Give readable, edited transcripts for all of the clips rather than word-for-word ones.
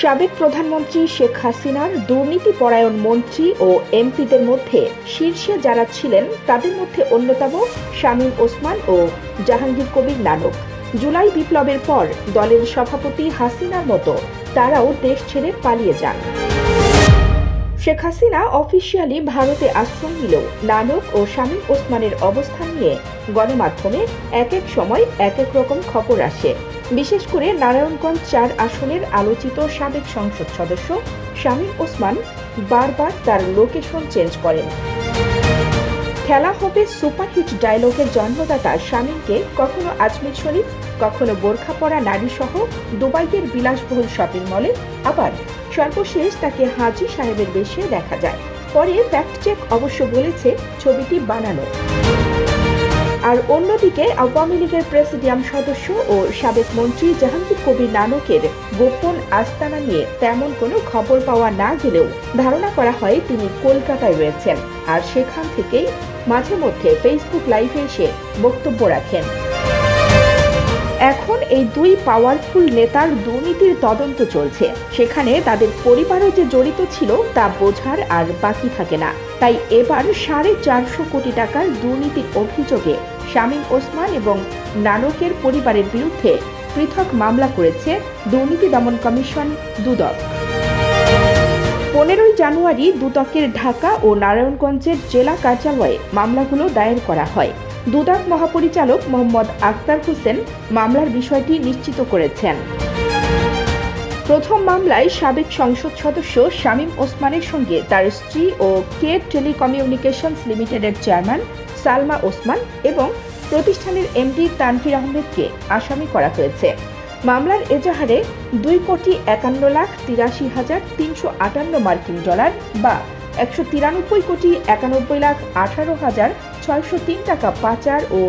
সাবেক প্রধানমন্ত্রী শেখ হাসিনার দুর্নীতিপরায়ণ মন্ত্রী ও এমপিদের মধ্যে শীর্ষে যারা ছিলেন তাদের মধ্যে অন্যতম শামীম ওসমান ও জাহাঙ্গীর কবির নানক। জুলাই বিপ্লবের পর দলের সভাপতি হাসিনার মতো তারাও দেশ ছেড়ে পালিয়ে যান। শেখ হাসিনা অফিসিয়ালি ভারতে আশ্রয় নিলেও নানক ও শামীম ওসমানের অবস্থান নিয়ে গণমাধ্যমে এক এক সময় এক এক রকম খবর আসে। বিশেষ করে নারায়ণগঞ্জ ৪ আসনের আলোচিত সাবেক সংসদ সদস্য শামীম ওসমান বারবার তার লোকেশন চেঞ্জ করেন। খেলা হবে সুপারহিট ডায়লগের জন্মদাতা শামীমকে কখনো আজমির শরীফ, কখনো বোরখা পরা নারীসহ দুবাইয়ের বিলাসবহুল শপিং মলে, আবার সর্বশেষ তাকে হাজী সাহেবের বেশে দেখা যায়। পরে ফ্যাক্ট চেক অবশ্য বলেছে ছবিটি বানানো। আর অন্যদিকে আওয়ামী লীগের প্রেসিডিয়াম সদস্য ও সাবেক মন্ত্রী জাহাঙ্গীর কবির নানকের গোপন আস্তানা নিয়ে তেমন কোনো খবর পাওয়া না গেলেও ধারণা করা হয় তিনি কলকাতায় রয়েছেন, আর সেখান থেকেই মাঝে মধ্যে ফেসবুক লাইভে এসে বক্তব্য রাখেন। এখন এই দুই পাওয়ারফুল নেতার দুর্নীতির তদন্ত চলছে। সেখানে তাদের পরিবারও যে জড়িত ছিল তা বোঝার আর বাকি থাকে না। তাই এবার 450 কোটি টাকার দুর্নীতির অভিযোগে শামীম ওসমান এবং নানকের পরিবারের বিরুদ্ধে পৃথক মামলা করেছে দুর্নীতি দমন কমিশন দুদক। 15 জানুয়ারি দুদকের ঢাকা ও নারায়ণগঞ্জের জেলা কার্যালয়ে মামলাগুলো দায়ের করা হয়। দুদক মহাপরিচালক মোহাম্মদ আক্তার হোসেন মামলার বিষয়টি নিশ্চিত করেছেন। প্রথম মামলায় সাবেক সংসদ সদস্য শামীম ওসমানের সঙ্গে তার স্ত্রী ও কে টেলিকমিউনিকেশনস লিমিটেডের চেয়ারম্যান সালমা ওসমান এবং প্রতিষ্ঠানের এমডি তানভীর আহমেদকে আসামি করা হয়েছে। মামলার এজাহারে 2,51,83,358 মার্কিন ডলার বা 193,91,18,603 টাকা পাচার ও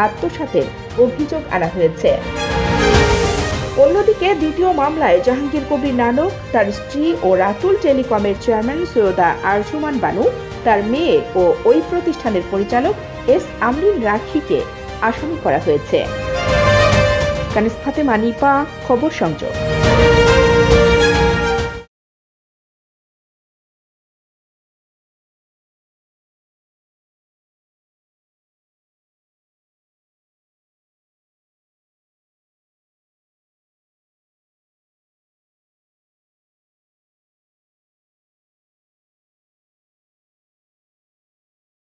আত্মসাতের অভিযোগ আনা হয়েছে। অন্যদিকে দ্বিতীয় মামলায় জাহাঙ্গীর কবির নানক, তার স্ত্রী ও রাতুল টেলিকমের চেয়ারম্যান সৈয়দা আরজুমান বানু, তার মেয়ে ও ওই প্রতিষ্ঠানের পরিচালক এস আমরিন রাখিকে আসামি করা হয়েছে। কানিস ফাতেমা নিপা, খবর সংযোগ।